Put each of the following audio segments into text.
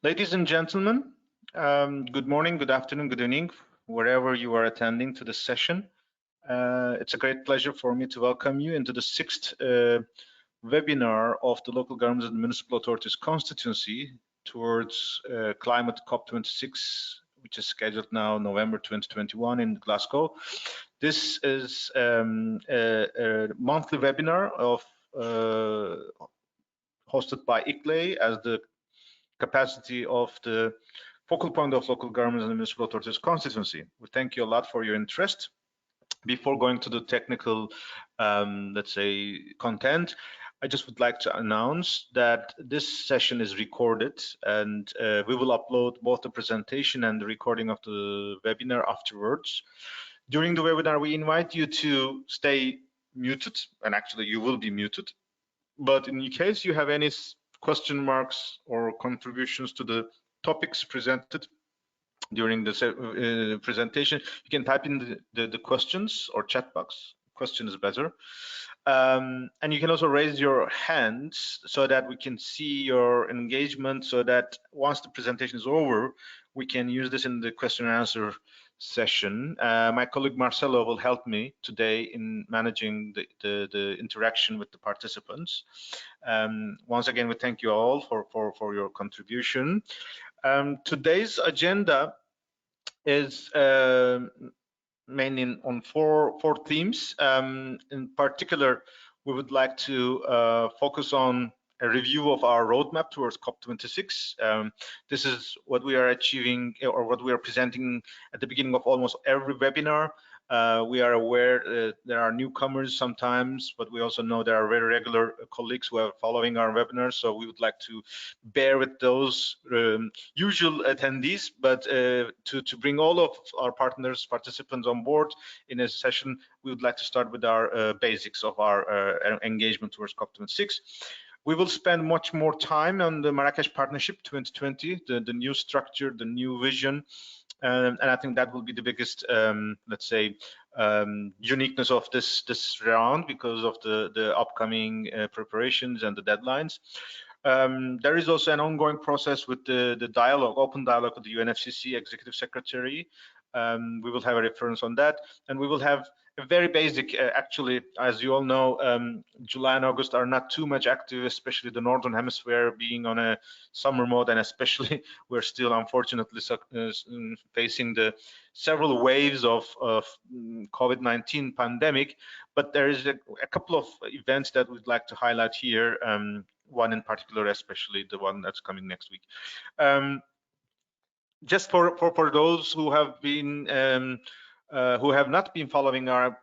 Ladies and gentlemen, good morning, good afternoon, good evening, wherever you are attending to this session. It's a great pleasure for me to welcome you into the sixth webinar of the Local Governments and Municipal Authorities Constituency towards Climate COP26, which is scheduled now November 2021 in Glasgow. This is a monthly webinar of hosted by ICLEI as the capacity of the focal point of Local Governments and Municipal Authorities Constituency. We thank you a lot for your interest. Before going to the technical, let's say, content, I just would like to announce that this session is recorded and we will upload both the presentation and the recording of the webinar afterwards. During the webinar, we invite you to stay muted, and actually you will be muted. But in case you have any question marks or contributions to the topics presented during the presentation, you can type in the questions or chat box. Question is better. And you can also raise your hands so that we can see your engagement, so that once the presentation is over, we can use this in the question and answer session. My colleague Marcelo will help me today in managing the interaction with the participants. Once again, we thank you all for your contribution. Today's agenda is mainly on four themes. In particular, we would like to focus on a review of our roadmap towards COP26. This is what we are achieving, or what we are presenting at the beginning of almost every webinar. We are aware there are newcomers sometimes, but we also know there are very regular colleagues who are following our webinars, so we would like to bear with those usual attendees, but to bring all of our participants on board in a session, we would like to start with our basics of our engagement towards COP26. We will spend much more time on the Marrakesh Partnership 2020, the new structure, the new vision, and I think that will be the biggest, let's say, uniqueness of this round because of the upcoming preparations and the deadlines. There is also an ongoing process with the dialogue, open dialogue with the UNFCCC Executive Secretary. We will have a reference on that, and we will have a very basic, actually, as you all know, July and August are not too much active, especially the Northern Hemisphere being on a summer mode, and especially we're still unfortunately facing the several waves of COVID-19 pandemic. But there is a couple of events that we'd like to highlight here, one in particular, especially the one that's coming next week. Just for those who have been who have not been following our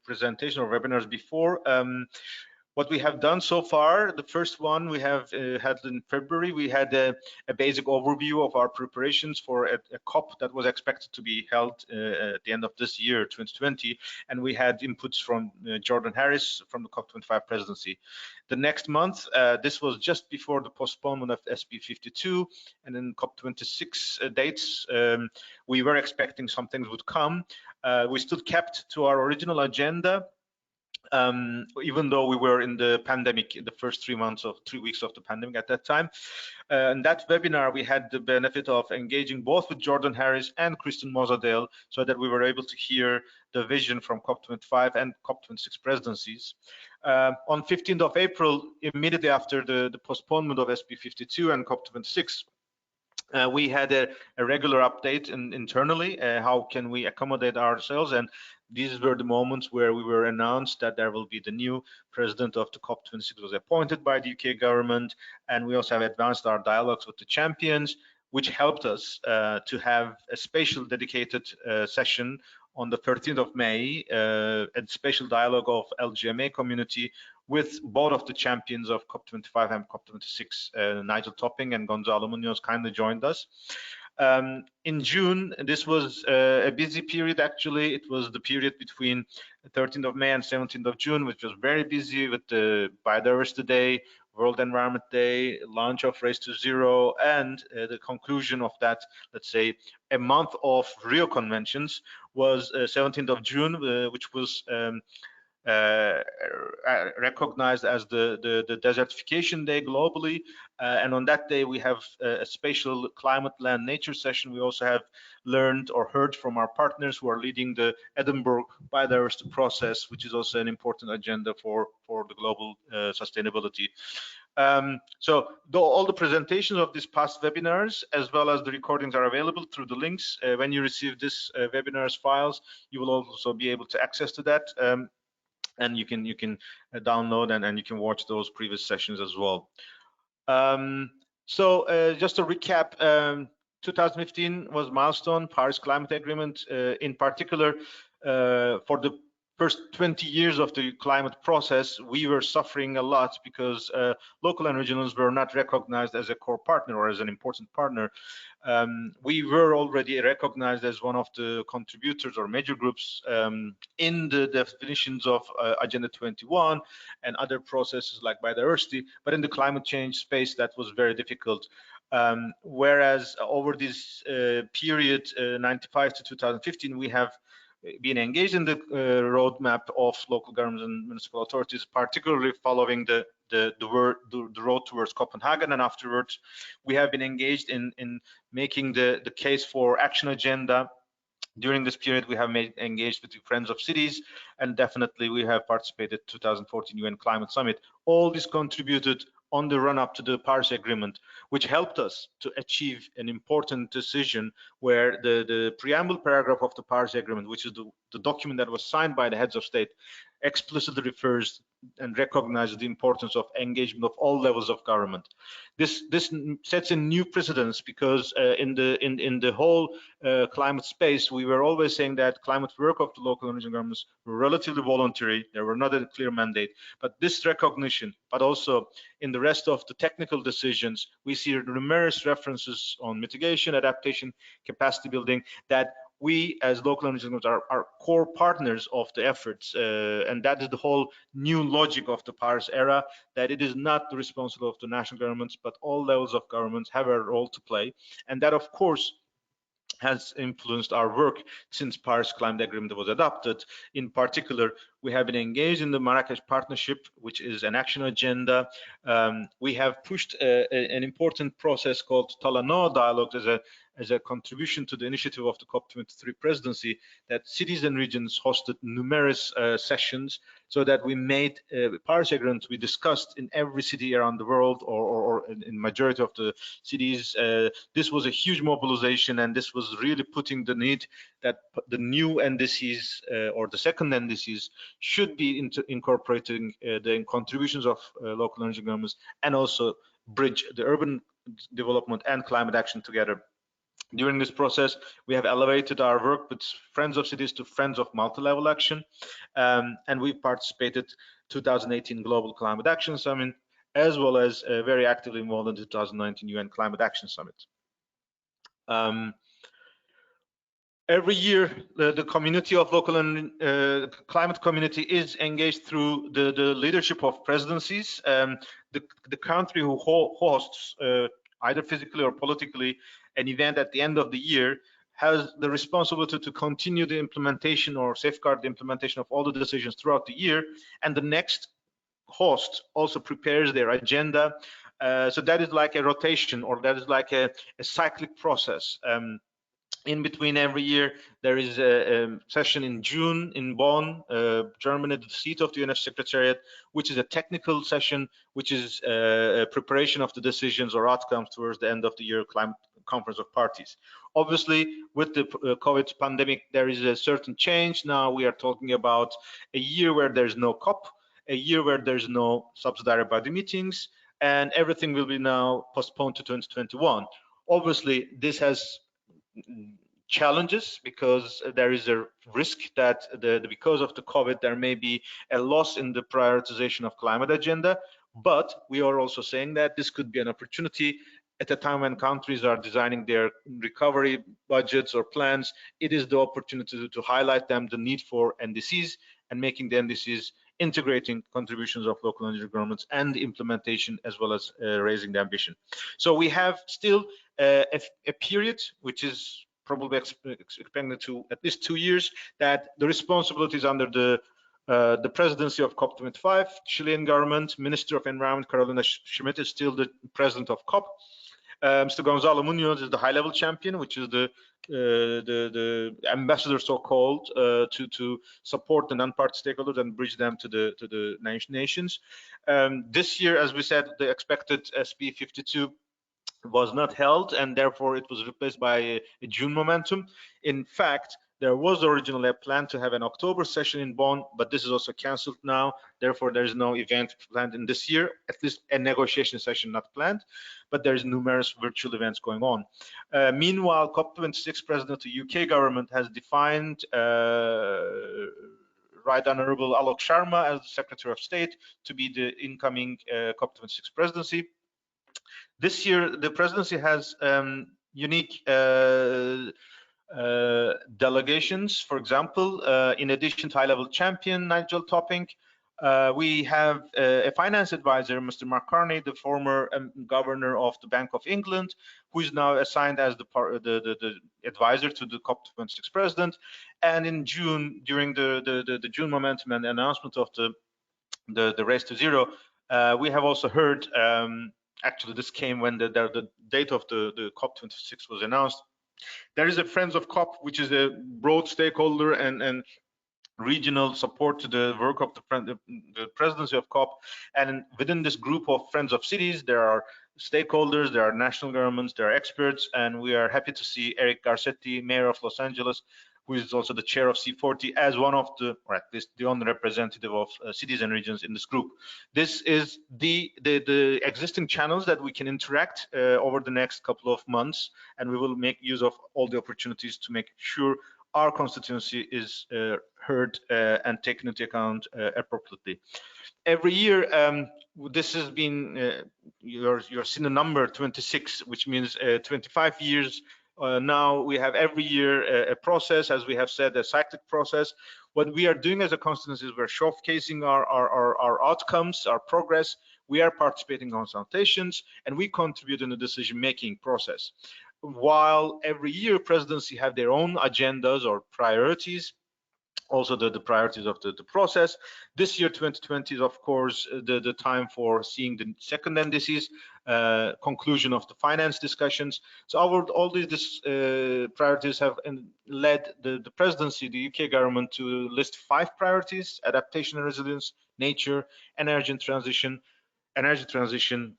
presentation or webinars before, what we have done so far, the first one we have had in February, we had a basic overview of our preparations for a COP that was expected to be held at the end of this year, 2020, and we had inputs from Jordan Harris from the COP25 presidency. The next month, this was just before the postponement of SB 52, and then COP26 dates, we were expecting some things would come. We still kept to our original agenda, even though we were in the pandemic in the first 3 weeks of the pandemic at that time. In that webinar, we had the benefit of engaging both with Jordan Harris and Kristen Mozadale, so that we were able to hear the vision from COP25 and COP26 presidencies. On 15th of April, immediately after the postponement of SB 52 and COP26, we had a regular update internally, how can we accommodate ourselves, and these were the moments where we were announced that there will be the new president of the COP26 was appointed by the UK government, and we also have advanced our dialogues with the champions, which helped us to have a special dedicated session on the 13th of May, a special dialogue of LGMA community with both of the champions of COP25 and COP26, Nigel Topping and Gonzalo Munoz kindly joined us. In June, this was a busy period actually. It was the period between the 13th of May and 17th of June, which was very busy with the Biodiversity Day, World Environment Day, launch of Race to Zero, and the conclusion of that, let's say, a month of Rio conventions was 17th of June, which was recognized as the desertification day globally, and on that day we have a spatial climate land nature session. We also have learned or heard from our partners who are leading the Edinburgh biodiversity process, which is also an important agenda for the global sustainability. So all the presentations of these past webinars as well as the recordings are available through the links. When you receive this webinars files, you will also be able to access to that, and you can download and you can watch those previous sessions as well. So just to recap, 2015 was milestone, Paris Climate Agreement. In particular, for the first 20 years of the climate process, we were suffering a lot because local and regionals were not recognized as a core partner or as an important partner. We were already recognized as one of the contributors or major groups in the definitions of Agenda 21 and other processes like biodiversity, but in the climate change space, that was very difficult. Whereas over this period, 95 to 2015, we have been engaged in the roadmap of local governments and municipal authorities, particularly following the road towards Copenhagen, and afterwards we have been engaged in making the case for action agenda. During this period, we have engaged with the Friends of Cities, and definitely we have participated 2014 UN Climate Summit. All this contributed on the run-up to the Paris Agreement, which helped us to achieve an important decision where the preamble paragraph of the Paris Agreement, which is the document that was signed by the heads of state, explicitly refers and recognizes the importance of engagement of all levels of government. This sets a new precedence because in the whole climate space, we were always saying that climate work of the local and regional governments were relatively voluntary. There were not a clear mandate, but this recognition, but also in the rest of the technical decisions, we see numerous references on mitigation, adaptation, capacity building, that we as local and regional governments are core partners of the efforts, and that is the whole new logic of the Paris era, that it is not the responsibility of the national governments, but all levels of governments have a role to play. And that, of course, has influenced our work since Paris Climate Agreement was adopted. In particular, we have been engaged in the Marrakesh Partnership, which is an action agenda. We have pushed an important process called Talanoa Dialogue as a contribution to the initiative of the COP26 presidency, that cities and regions hosted numerous sessions so that we made Paris Agreement to be discussed in every city around the world, or in majority of the cities. This was a huge mobilization, and this was really putting the need that the new NDCs or the second NDCs should be incorporating the contributions of local and regional governments, and also bridge the urban development and climate action together. During this process, we have elevated our work with Friends of Cities to Friends of Multi-Level Action, and we participated 2018 Global Climate Action Summit, as well as very actively involved in the 2019 UN Climate Action Summit. Every year, the community of local and climate community is engaged through the leadership of presidencies. The country who hosts, either physically or politically, an event at the end of the year has the responsibility to continue the implementation or safeguard the implementation of all the decisions throughout the year, and the next host also prepares their agenda. So that is like a rotation, or that is like a cyclic process. In between every year, there is a session in June in Bonn, Germany, the seat of the UNF Secretariat, which is a technical session, which is a preparation of the decisions or outcomes towards the end of the year climate conference of parties. Obviously, with the COVID pandemic, there is a certain change. Now we are talking about a year where there's no COP, a year where there's no subsidiary body meetings, and everything will be now postponed to 2021. Obviously, this has challenges because there is a risk that because of the COVID, there may be a loss in the prioritization of climate agenda. But we are also saying that this could be an opportunity at a time when countries are designing their recovery budgets or plans. It is the opportunity to highlight them the need for NDCs, and making the NDCs integrating contributions of local and regional governments and implementation, as well as raising the ambition. So we have still a period which is probably expected to at least 2 years, that the responsibilities under the The presidency of COP25, Chilean government, Minister of Environment Carolina Schmidt is still the president of COP. Mr. Gonzalo Munoz is the high-level champion, which is the ambassador, so-called, to support the non-party stakeholders and bridge them to the nations. This year, as we said, the expected SP52 was not held, and therefore it was replaced by a June momentum. In fact, there was originally a plan to have an October session in Bonn, but this is also cancelled now. Therefore, there is no event planned in this year, at least a negotiation session not planned, but there's numerous virtual events going on. Meanwhile, COP26 president of the UK government has defined Right Honourable Alok Sharma as the Secretary of State to be the incoming COP26 presidency. This year, the presidency has unique delegations. For example, in addition to high-level champion Nigel Topping, we have a finance advisor, Mr. Mark Carney, the former governor of the Bank of England, who is now assigned as the advisor to the COP26 president. And in June, during the June momentum and the announcement of the race to zero, we have also heard, actually this came when the date of the COP26 was announced. There is a Friends of COP, which is a broad stakeholder and regional support to the work of the presidency of COP. And within this group of Friends of Cities, there are stakeholders, there are national governments, there are experts, and we are happy to see Eric Garcetti, mayor of Los Angeles, who is also the chair of C40, as one of the, or at least the only representative of cities and regions in this group. This is the existing channels that we can interact over the next couple of months, and we will make use of all the opportunities to make sure our constituency is heard and taken into account appropriately. Every year, this has been, you're seeing the number 26, which means 25 years. Now we have every year a process, as we have said, a cyclic process. What we are doing as a constituency is we're showcasing our outcomes, our progress. We are participating in consultations, and we contribute in the decision-making process. While every year presidency have their own agendas or priorities, also the priorities of the process. This year, 2020, is of course the time for seeing the second indices, conclusion of the finance discussions. So all these priorities have led the presidency, the UK government, to list 5 priorities: adaptation and resilience, nature, energy transition,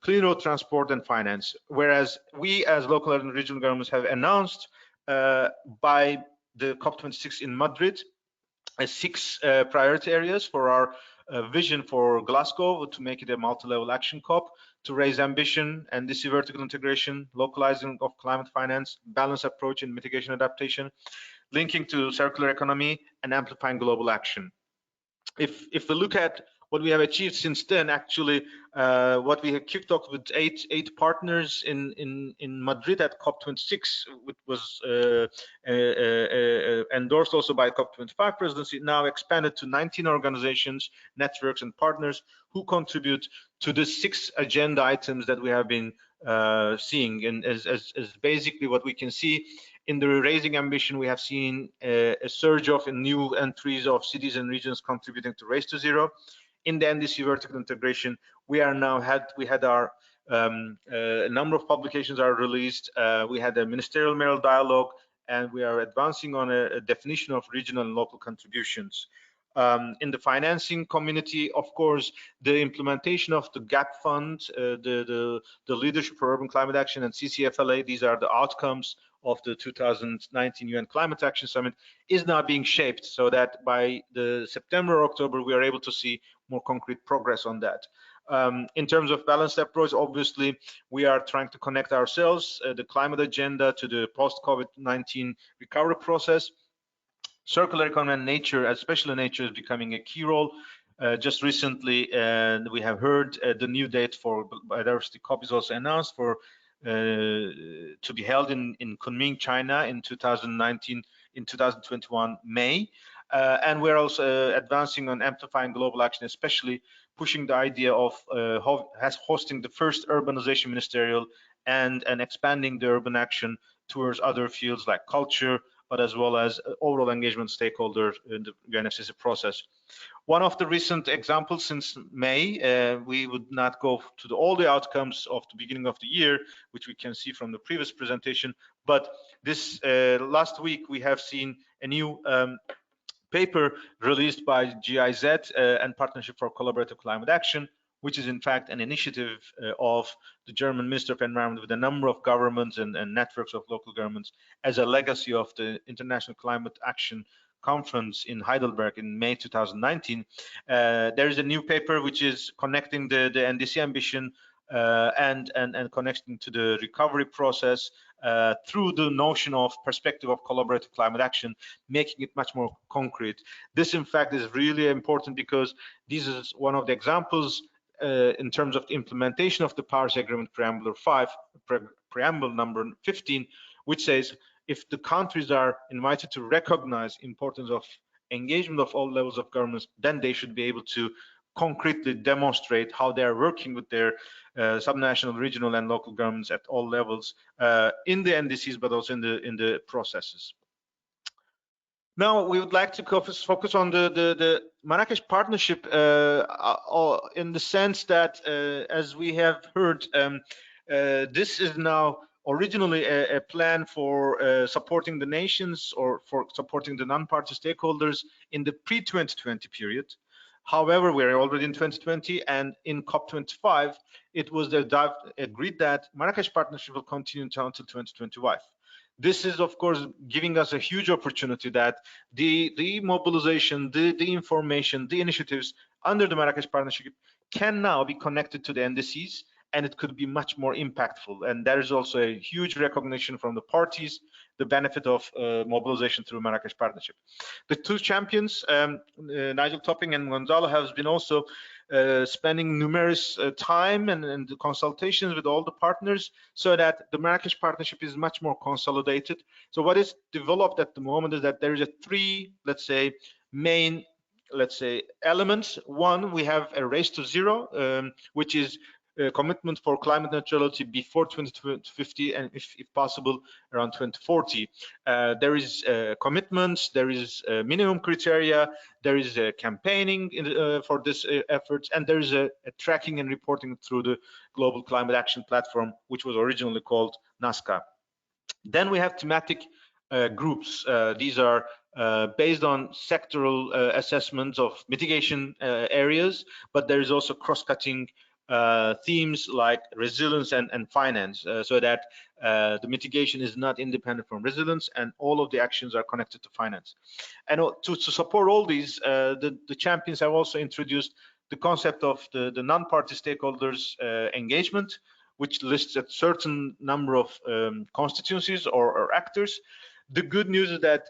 clean road transport, and finance. Whereas we as local and regional governments have announced by the COP26 in Madrid 6 priority areas for our vision for Glasgow, to make it a multi-level action COP, to raise ambition and this vertical integration, localizing of climate finance, balanced approach in mitigation adaptation, linking to circular economy, and amplifying global action. If we look at what we have achieved since then, actually, what we have kicked off with eight partners in Madrid at COP26, which was endorsed also by COP25 presidency, now expanded to 19 organizations, networks, and partners who contribute to the 6 agenda items that we have been seeing. And as basically what we can see in the raising ambition, we have seen a surge of new entries of cities and regions contributing to Race to Zero. In the NDC vertical integration, we had our a number of publications are released. We had a ministerial mayoral dialogue, and we are advancing on a definition of regional and local contributions. In the financing community, of course, the implementation of the GAP fund, the leadership for urban climate action, and CCFLA, these are the outcomes of the 2019 UN Climate Action Summit, is now being shaped so that by the September or October, we are able to see more concrete progress on that. In terms of balanced approach, obviously, we are trying to connect ourselves, the climate agenda, to the post-COVID-19 recovery process. Circular economy and nature, especially nature, is becoming a key role. Just recently, we have heard the new date for biodiversity COP is also announced for to be held in Kunming, China in 2021 May. And we're also advancing on amplifying global action, especially pushing the idea of hosting the first urbanization ministerial and expanding the urban action towards other fields like culture, but as well as overall engagement stakeholders in the UNFCCC process. One of the recent examples since May, we would not go to all the outcomes of the beginning of the year, which we can see from the previous presentation, but this last week we have seen a new paper released by GIZ and Partnership for Collaborative Climate Action, which is in fact an initiative of the German Minister of Environment with a number of governments and networks of local governments as a legacy of the International Climate Action Conference in Heidelberg in May 2019. There is a new paper which is connecting the NDC ambition and connecting to the recovery process through the notion of perspective of collaborative climate action, making it much more concrete. This, in fact, is really important because this is one of the examples in terms of the implementation of the Paris Agreement Preamble number 15, which says if the countries are invited to recognize importance of engagement of all levels of governments, then they should be able to concretely demonstrate how they are working with their subnational, regional, and local governments at all levels in the NDCs, but also in the processes. Now, we would like to focus on the Marrakesh Partnership in the sense that, as we have heard, this is now originally a plan for supporting the nations or for supporting the non-party stakeholders in the pre-2020 period. However, we're already in 2020, and in COP25, it was agreed that Marrakesh Partnership will continue until 2025. This is, of course, giving us a huge opportunity that the mobilization, the information, the initiatives under the Marrakesh Partnership can now be connected to the NDCs, and it could be much more impactful. And there is also a huge recognition from the parties, the benefit of mobilization through Marrakesh Partnership. The two champions, Nigel Topping and Gonzalo, have been also spending numerous time and consultations with all the partners so that the Marrakesh Partnership is much more consolidated. So what is developed at the moment is that there is three, let's say, main, elements. One, we have a race to zero, which is commitment for climate neutrality before 2050 and if possible around 2040. There is commitments, there is minimum criteria, there is campaigning for this effort, and there is a tracking and reporting through the Global Climate Action Platform, which was originally called NASCA. Then we have thematic groups. These are based on sectoral assessments of mitigation areas, but there is also cross-cutting themes like resilience and finance, so that the mitigation is not independent from resilience and all of the actions are connected to finance. And to support all these, the champions have also introduced the concept of the non-party stakeholders engagement, which lists a certain number of constituencies or actors. The good news is that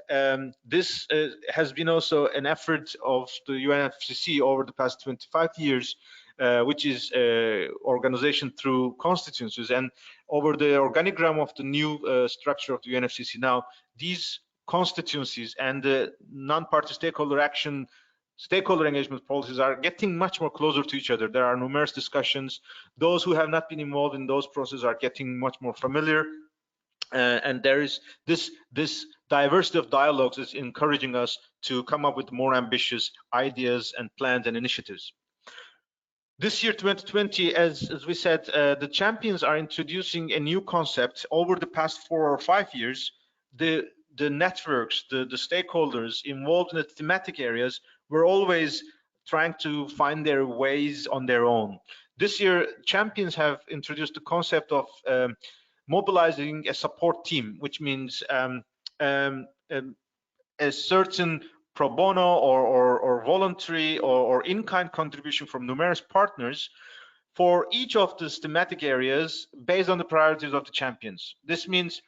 this has been also an effort of the UNFCCC over the past 25 years, which is organization through constituencies. And over the organigram of the new structure of the UNFCCC now, these constituencies and the non-party stakeholder engagement policies are getting much more closer to each other. There are numerous discussions. Those who have not been involved in those processes are getting much more familiar. And there is this diversity of dialogues is encouraging us to come up with more ambitious ideas and plans and initiatives. This year, 2020, as we said, the champions are introducing a new concept. Over the past 4 or 5 years, the networks, the stakeholders involved in the thematic areas were always trying to find their ways on their own. This year, champions have introduced the concept of mobilizing a support team, which means a certain pro bono or voluntary or in-kind contribution from numerous partners for each of the thematic areas based on the priorities of the champions. This means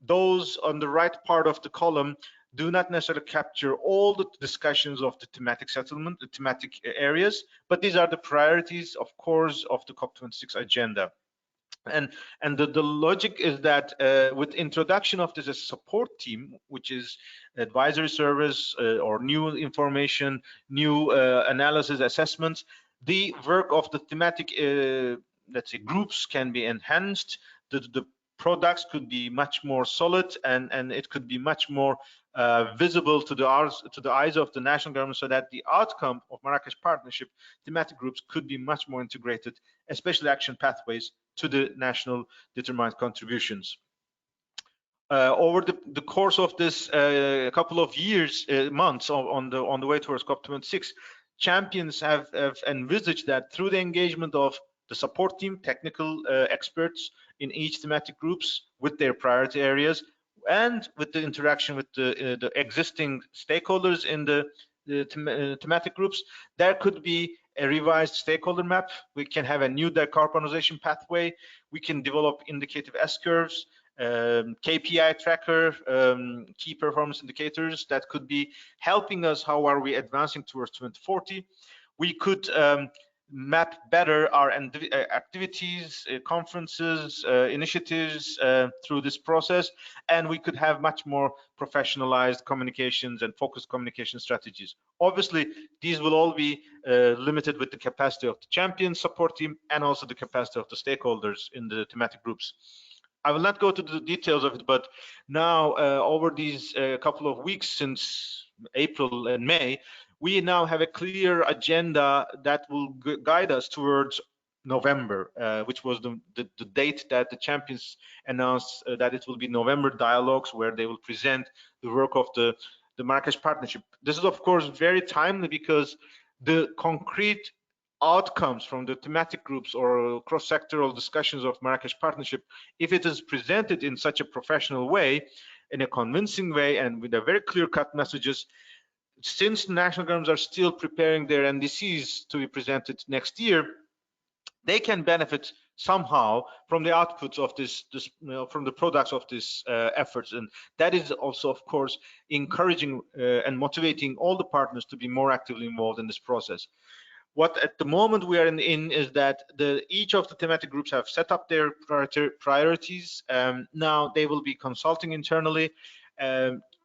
those on the right part of the column do not necessarily capture all the discussions of the thematic settlement, the thematic areas, but these are the priorities, of course, of the COP26 agenda. And the logic is that with introduction of this support team, which is advisory service or new information, new analysis assessments, the work of the thematic, let's say, groups can be enhanced. The products could be much more solid, and it could be much more visible to the eyes of the national government, so that the outcome of Marrakesh Partnership thematic groups could be much more integrated, especially action pathways to the national determined contributions. Over the course of this couple of years, months on the way towards COP26, champions have envisaged that through the engagement of the support team, technical experts in each thematic groups with their priority areas, and with the interaction with the existing stakeholders in the thematic groups, there could be a revised stakeholder map. We can have a new decarbonization pathway. We can develop indicative S-curves, KPI tracker, key performance indicators that could be helping us how are we advancing towards 2040. We could map better our activities, conferences, initiatives through this process, and we could have much more professionalized communications and focused communication strategies. Obviously, these will all be limited with the capacity of the champion support team and also the capacity of the stakeholders in the thematic groups. I will not go to the details of it, but now over these couple of weeks since April and May, we now have a clear agenda that will guide us towards November, which was the date that the champions announced that it will be November dialogues, where they will present the work of the Marrakesh Partnership. This is, of course, very timely, because the concrete outcomes from the thematic groups or cross-sectoral discussions of Marrakesh Partnership, if it is presented in such a professional way, in a convincing way, and with a very clear-cut messages, since national governments are still preparing their NDCs to be presented next year, they can benefit somehow from the outputs of this from the products of these efforts, and that is also, of course, encouraging and motivating all the partners to be more actively involved in this process. What at the moment we are in is that each of the thematic groups have set up their priorities. Now they will be consulting internally.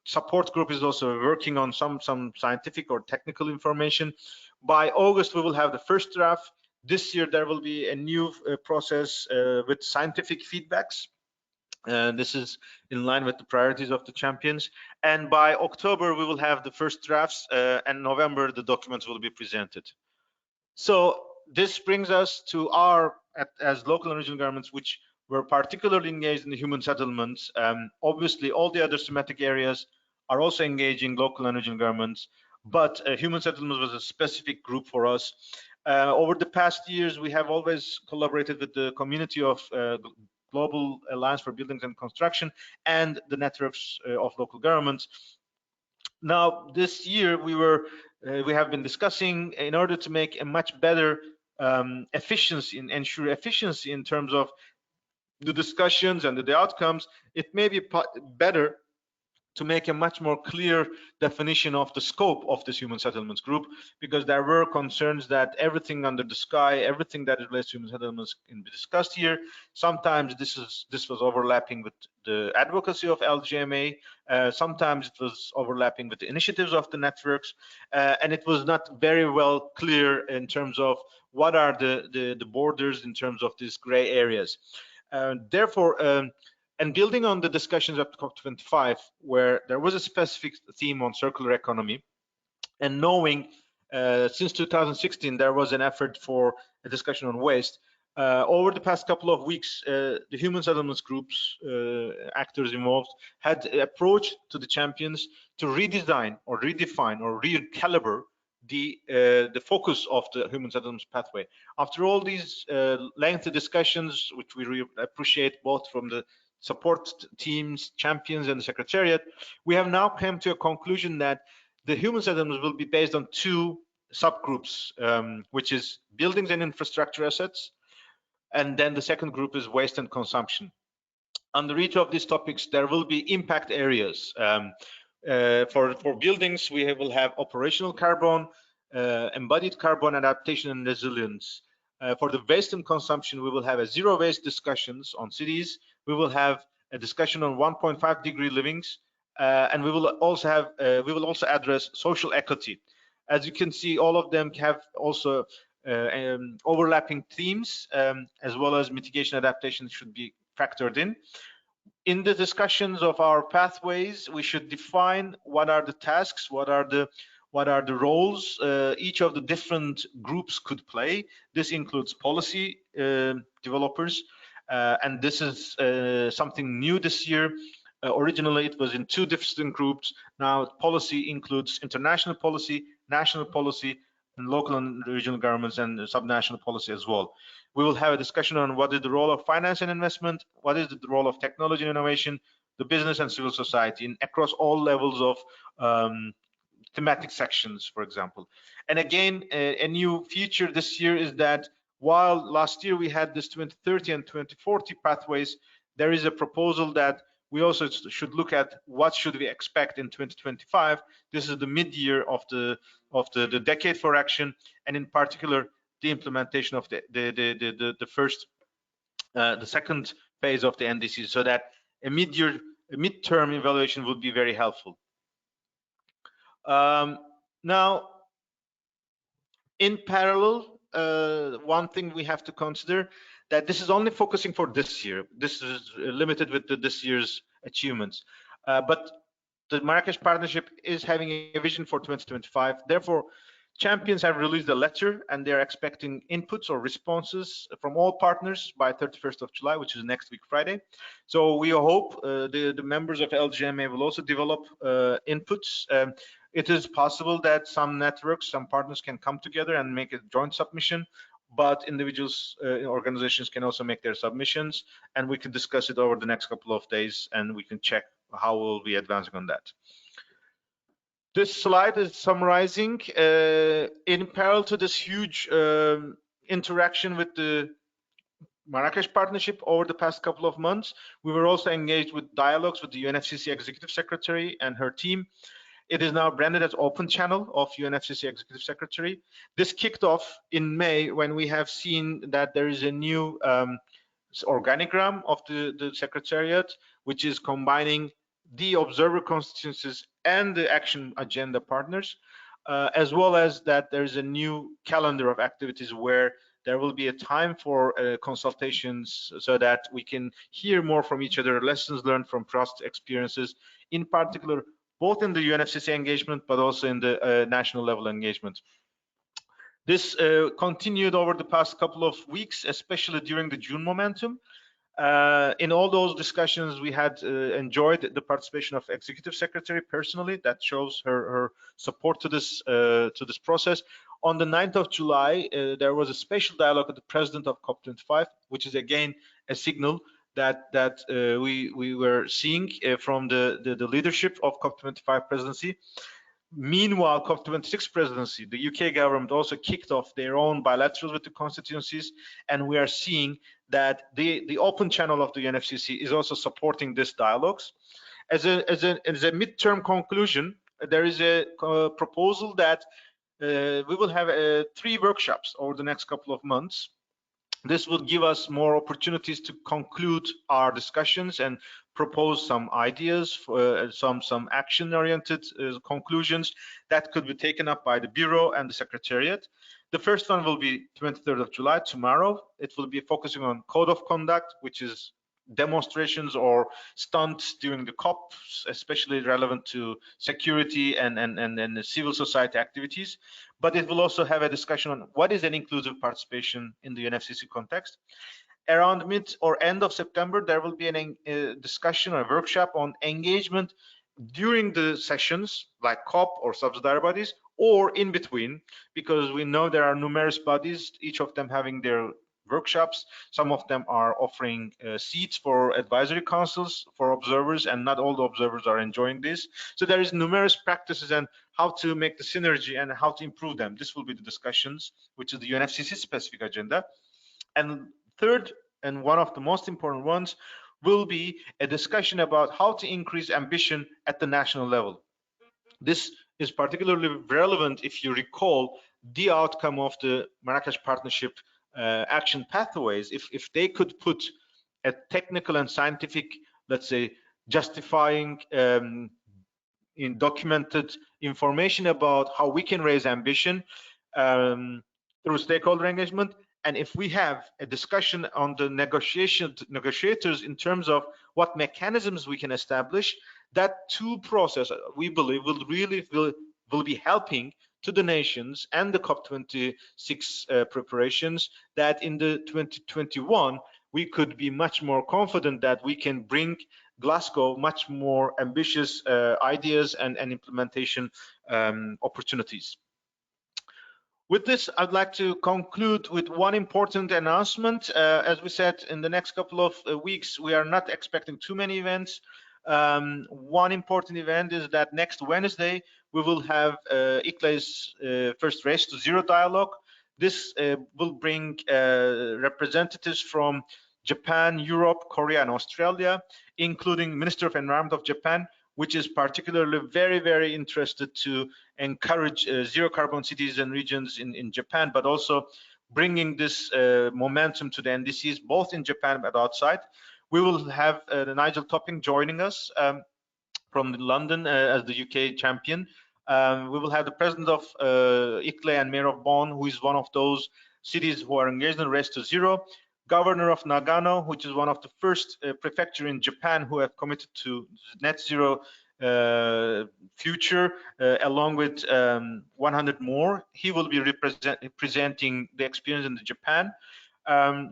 Support group is also working on some scientific or technical information. By August, we will have the first draft. This year, there will be a new process with scientific feedbacks. This is in line with the priorities of the champions. And by October, we will have the first drafts, and November, the documents will be presented. So this brings us to our, as local and regional governments, which were particularly engaged in the human settlements. Obviously, all the other thematic areas are also engaging local and regional governments, but human settlements was a specific group for us. Over the past years, we have always collaborated with the community of Global Alliance for Buildings and Construction and the networks of local governments. Now, this year we have been discussing, in order to make a much better efficiency and ensure efficiency in terms of the discussions and the outcomes, it may be better to make a much more clear definition of the scope of this human settlements group, because there were concerns that everything under the sky, everything that relates to human settlements can be discussed here. Sometimes this was overlapping with the advocacy of LGMA. Sometimes it was overlapping with the initiatives of the networks, and it was not very well clear in terms of what are the borders in terms of these gray areas. Therefore, and building on the discussions at COP25, where there was a specific theme on circular economy, and knowing since 2016 there was an effort for a discussion on waste, over the past couple of weeks, the human settlements groups, actors involved, had approached to the champions to redesign or redefine or recalibrate the focus of the human settlements pathway. After all these lengthy discussions, which we really appreciate both from the support teams, champions, and the secretariat, we have now come to a conclusion that the human settlements will be based on two subgroups, which is buildings and infrastructure assets, and then the second group is waste and consumption. Under each of these topics, there will be impact areas. For buildings, we will have operational carbon, embodied carbon adaptation and resilience. For the waste and consumption, we will have a zero waste discussions on cities. We will have a discussion on 1.5 degree livings, and we will also address social equity. As you can see, all of them have also overlapping themes, as well as mitigation adaptation should be factored in. In the discussions of our pathways, we should define what are the tasks, what are the roles each of the different groups could play. This includes policy developers, and this is something new this year. Originally, it was in 2 different groups. Now, policy includes international policy, national policy, and local and regional governments, and subnational policy as well. We will have a discussion on what is the role of finance and investment, what is the role of technology and innovation, the business and civil society, across all levels of thematic sections, for example. And again, a new feature this year is that while last year we had this 2030 and 2040 pathways, there is a proposal that we also should look at what should we expect in 2025. This is the mid-year of the decade for action, and in particular the implementation of the second phase of the NDC, so that a midterm evaluation would be very helpful. Now, in parallel, one thing we have to consider that this is only focusing for this year. This is limited with this year's achievements, but the Marrakesh Partnership is having a vision for 2025. Therefore, champions have released a letter, and they're expecting inputs or responses from all partners by 31st of July, which is next week, Friday. So we hope the members of LGMA will also develop inputs. It is possible that some networks, some partners can come together and make a joint submission, but individuals, organizations can also make their submissions, and we can discuss it over the next couple of days, and we can check how we'll be advancing on that. This slide is summarizing, in parallel to this huge interaction with the Marrakesh Partnership over the past couple of months, we were also engaged with dialogues with the UNFCCC Executive Secretary and her team. It is now branded as Open Channel of UNFCCC Executive Secretary. This kicked off in May when we have seen that there is a new organigram of the Secretariat, which is combining the observer constituencies and the action agenda partners, as well as that there is a new calendar of activities where there will be a time for consultations so that we can hear more from each other, lessons learned from past experiences, in particular, both in the UNFCCC engagement, but also in the national level engagement. This continued over the past couple of weeks, especially during the June momentum. In all those discussions, we had enjoyed the participation of Executive Secretary personally. That shows her support to this process. On the 9th of July, there was a special dialogue with the President of COP25, which is again a signal that we were seeing from the leadership of COP25 presidency. Meanwhile, COP26 presidency, the UK government also kicked off their own bilaterals with the constituencies, and we are seeing that the open channel of the UNFCCC is also supporting this dialogues. As a midterm conclusion, there is a proposal that we will have 3 workshops over the next couple of months. This will give us more opportunities to conclude our discussions and propose some ideas for some action-oriented conclusions that could be taken up by the Bureau and the Secretariat. The first one will be 23rd of July, tomorrow. It will be focusing on code of conduct, which is demonstrations or stunts during the COPs, especially relevant to security and civil society activities. But it will also have a discussion on what is an inclusive participation in the UNFCCC context. Around mid or end of September, there will be a discussion or a workshop on engagement during the sessions, like COP or subsidiary bodies, or in between, because we know there are numerous bodies, each of them having their workshops. Some of them are offering seats for advisory councils for observers, and not all the observers are enjoying this. So there is numerous practices and how to make the synergy and how to improve them. This will be the discussions, which is the UNFCCC specific agenda. And third, and one of the most important ones, will be a discussion about how to increase ambition at the national level. This is particularly relevant if you recall the outcome of the Marrakesh Partnership action pathways. If they could put a technical and scientific, let's say, justifying in documented information about how we can raise ambition through stakeholder engagement, And if we have a discussion on the negotiators in terms of what mechanisms we can establish, that two process, we believe, will be helping to the nations and the COP26 preparations, that in the 2021 we could be much more confident that we can bring Glasgow much more ambitious ideas and implementation opportunities. With this, I'd like to conclude with one important announcement. As we said, in the next couple of weeks, we are not expecting too many events. One important event is that next Wednesday, we will have ICLEI's first Race to Zero dialogue. This will bring representatives from Japan, Europe, Korea, and Australia, including Minister of Environment of Japan, which is particularly very, very interested to encourage zero carbon cities and regions in Japan, but also bringing this momentum to the NDCs, both in Japan but outside. We will have Nigel Topping joining us from London as the UK champion. We will have the president of ICLEI and Mayor of Bonn, who is one of those cities who are engaged in Race to Zero. Governor of Nagano, which is one of the first prefecture in Japan who have committed to net zero future, along with 100 more. He will be presenting the experience in Japan.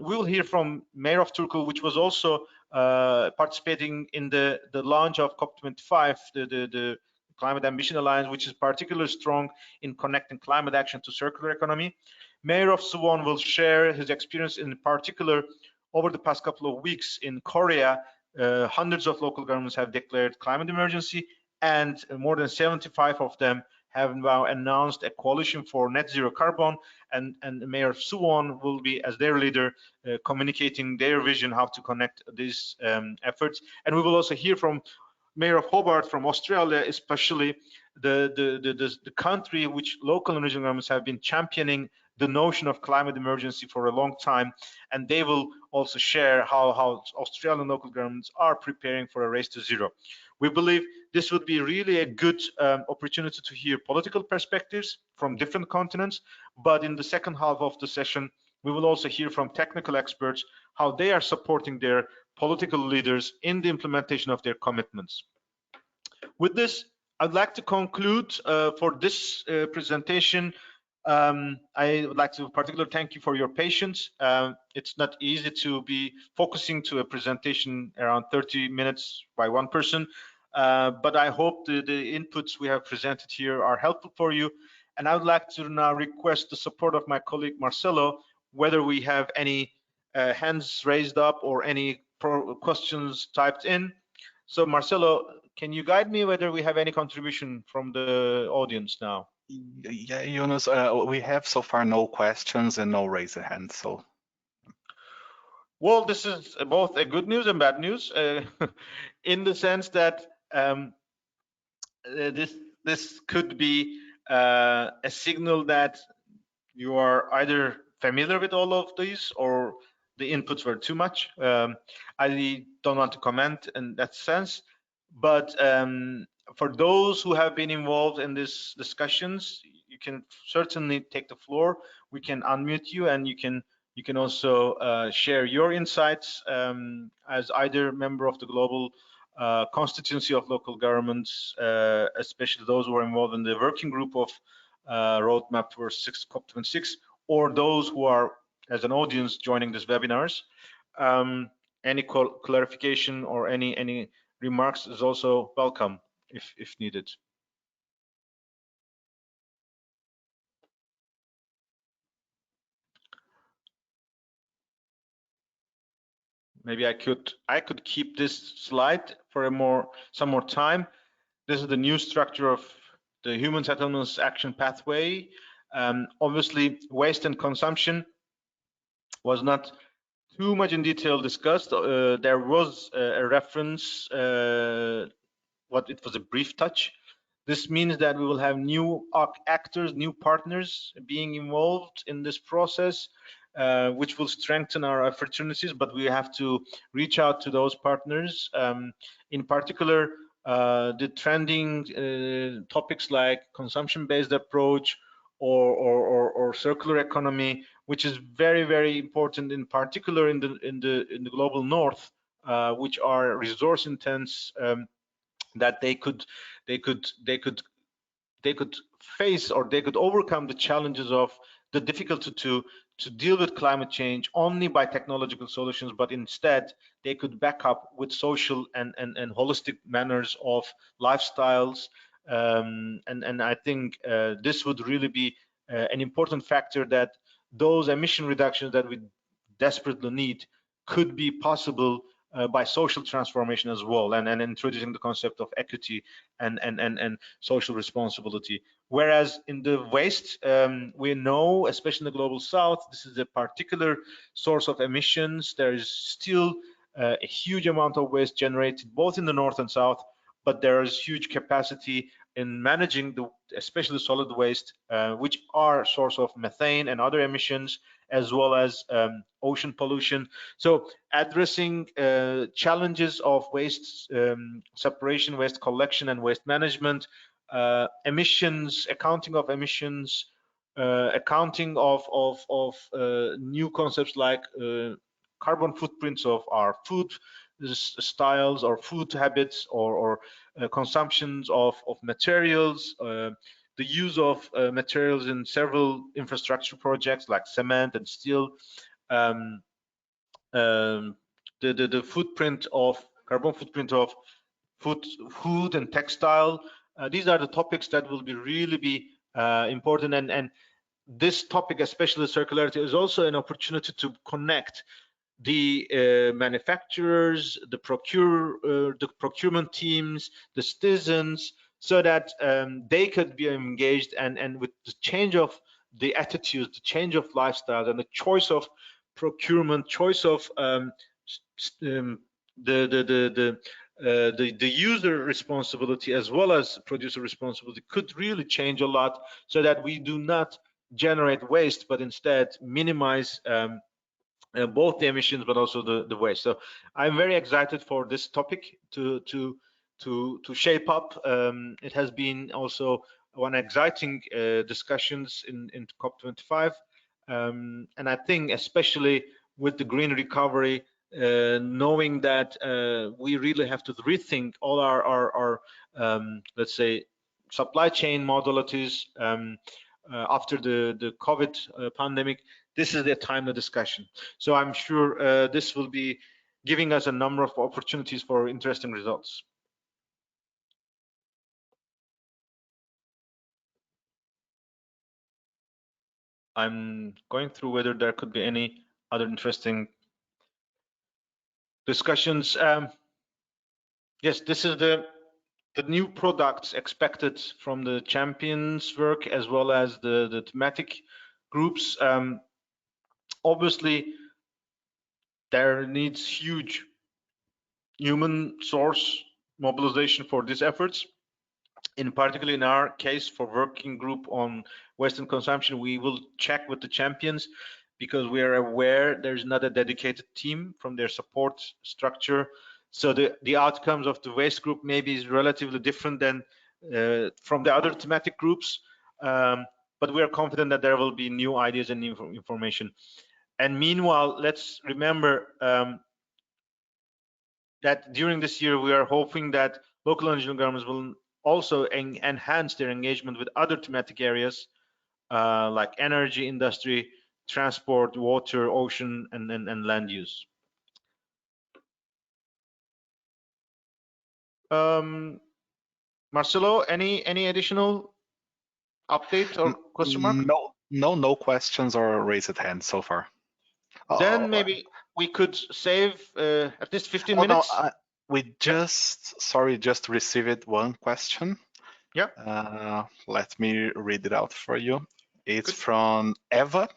We will hear from Mayor of Turku, which was also participating in the launch of COP25, the Climate Ambition Alliance, which is particularly strong in connecting climate action to circular economy. Mayor of Suwon will share his experience, in particular over the past couple of weeks in Korea. Hundreds of local governments have declared climate emergency, and more than 75 of them have now announced a coalition for net zero carbon, and Mayor of Suwon will be, as their leader, communicating their vision how to connect these efforts. And we will also hear from Mayor of Hobart from Australia, especially the country which local and regional governments have been championing the notion of climate emergency for a long time, and they will also share how Australian local governments are preparing for a race to zero. We believe this would be really a good opportunity to hear political perspectives from different continents, but in the second half of the session, we will also hear from technical experts how they are supporting their political leaders in the implementation of their commitments. With this, I'd like to conclude for this presentation. I would like to particularly thank you for your patience. It's not easy to be focusing to a presentation around 30 minutes by one person, but I hope the inputs we have presented here are helpful for you. And I would like to now request the support of my colleague Marcelo, whether we have any hands raised up or any questions typed in. So Marcelo, can you guide me whether we have any contribution from the audience now? Yeah, Yunus, we have so far no questions and no raised hands. So, well, this is both a good news and bad news, in the sense that this could be a signal that you are either familiar with all of these or the inputs were too much. I don't want to comment in that sense, but for those who have been involved in these discussions, you can certainly take the floor. We can unmute you, and you can also share your insights as either member of the global constituency of local governments, especially those who are involved in the working group of roadmap for COP26, or those who are as an audience joining these webinars. Any clarification or any remarks is also welcome if needed. Maybe I could keep this slide for some more time. This is the new structure of the Human Settlements Action Pathway. Obviously, waste and consumption was not too much in detail discussed. There was a reference, it was a brief touch. This means that we will have new actors, new partners being involved in this process, which will strengthen our opportunities, but we have to reach out to those partners. In particular, the trending topics like consumption-based approach or circular economy which is very, very important, in particular in the global north, which are resource intense, that they could face, or they could overcome the challenges of the difficulty to deal with climate change only by technological solutions, but instead they could back up with social and holistic manners of lifestyles. And I think this would really be an important factor, that those emission reductions that we desperately need could be possible by social transformation as well, and introducing the concept of equity and social responsibility. Whereas in the waste, we know, especially in the global south, this is a particular source of emissions. There is still a huge amount of waste generated both in the north and south, but there is huge capacity in managing especially solid waste, which are a source of methane and other emissions, as well as ocean pollution. So addressing challenges of waste separation, waste collection, and waste management, emissions, accounting of emissions, accounting of new concepts like carbon footprints of our food styles or food habits, or consumptions of materials, the use of materials in several infrastructure projects like cement and steel, the footprint of carbon footprint of food and textile. These are the topics that will really be important, and this topic, especially circularity, is also an opportunity to connect the manufacturers, the procurement teams, the citizens, so that they could be engaged, and with the change of the attitudes, the change of lifestyle, and the choice of procurement, choice of the user responsibility as well as producer responsibility could really change a lot, so that we do not generate waste, but instead minimize both the emissions but also the waste. So I'm very excited for this topic to shape up. It has been also one exciting discussions in COP25, and I think especially with the green recovery, knowing that we really have to rethink all our let's say supply chain modalities after the COVID pandemic. This is the timely discussion. So I'm sure this will be giving us a number of opportunities for interesting results. I'm going through whether there could be any other interesting discussions. Yes, this is the new products expected from the champions work as well as the thematic groups. Obviously, there needs huge human source mobilization for these efforts. In particular, in our case, for working group on Western consumption, we will check with the champions, because we are aware there's not a dedicated team from their support structure. So the outcomes of the waste group maybe is relatively different than from the other thematic groups. But we are confident that there will be new ideas and new information. And meanwhile, let's remember that during this year, we are hoping that local and regional governments will also enhance their engagement with other thematic areas like energy, industry, transport, water, ocean, and land use. Marcelo, any additional update or question mark? No questions or raised hands so far. Then maybe we could save at least 15 minutes. No, we just received one question. Yeah. Let me read it out for you. It's from Eva.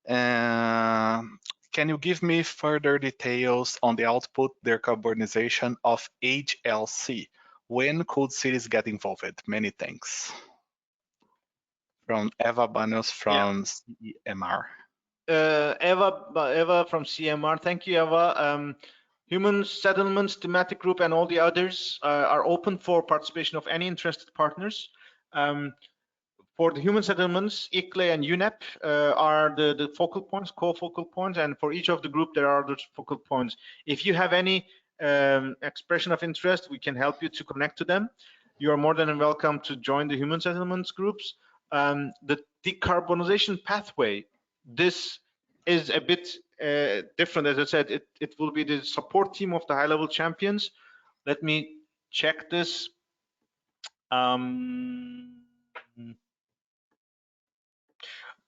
Can you give me further details on the output decarbonization of HLC? When could cities get involved? Many thanks. From Eva Banos from CMR. Eva from CMR. Thank you, Eva. Human Settlements Thematic Group and all the others are open for participation of any interested partners. For the human settlements, ICLEI and UNEP are the focal points, co-focal points, and for each of the group there are those focal points. If you have any expression of interest, we can help you to connect to them. You are more than welcome to join the human settlements groups. The decarbonization pathway, this is a bit different. As I said, it will be the support team of the high-level champions. Let me check this.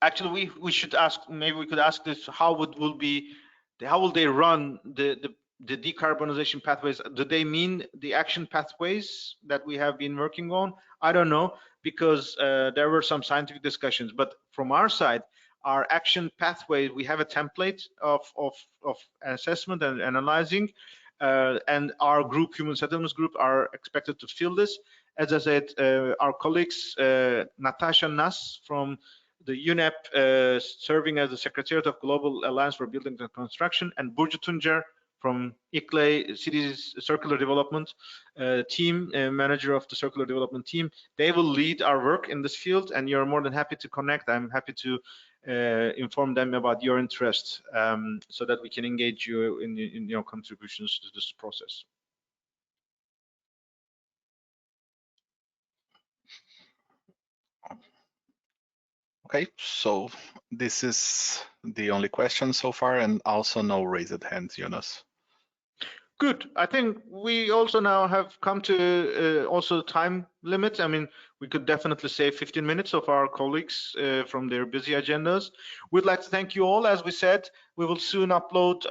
Actually, we should ask, maybe we could ask this, how will they run the decarbonization pathways? Do they mean the action pathways that we have been working on? I don't know, because there were some scientific discussions, but from our side, our action pathway, we have a template of assessment and analyzing, and our group, human settlements group, are expected to fill this. As I said, our colleagues, Natasha Nass from the UNEP, serving as the Secretariat of Global Alliance for Building and Construction, and Burcu Tuncer from ICLEI Cities Circular Development team, manager of the Circular Development team. They will lead our work in this field, and you're more than happy to connect. I'm happy to inform them about your interest, so that we can engage you in your contributions to this process. Okay, so this is the only question so far, and also no raised hands, Yunus. Good. I think we also now have come to also time limit. I mean, we could definitely save 15 minutes of our colleagues from their busy agendas. We'd like to thank you all. As we said, we will soon upload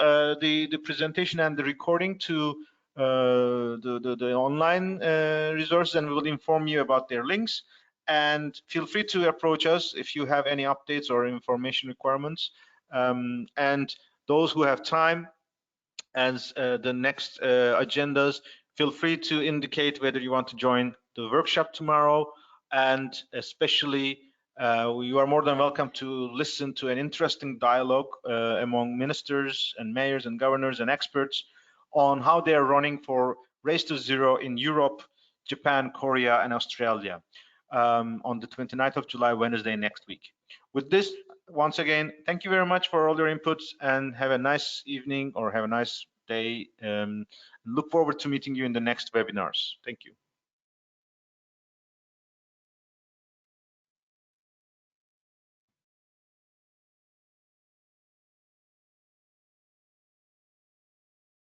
the presentation and the recording to the online resources, and we will inform you about their links. And feel free to approach us if you have any updates or information requirements. And those who have time, as the next agendas, feel free to indicate whether you want to join the workshop tomorrow, and especially you are more than welcome to listen to an interesting dialogue among ministers and mayors and governors and experts on how they are running for Race to Zero in Europe, Japan, Korea, and Australia on the 29th of July, Wednesday next week. With this, once again, thank you very much for all your inputs, and have a nice evening or have a nice day. Look forward to meeting you in the next webinars. Thank you.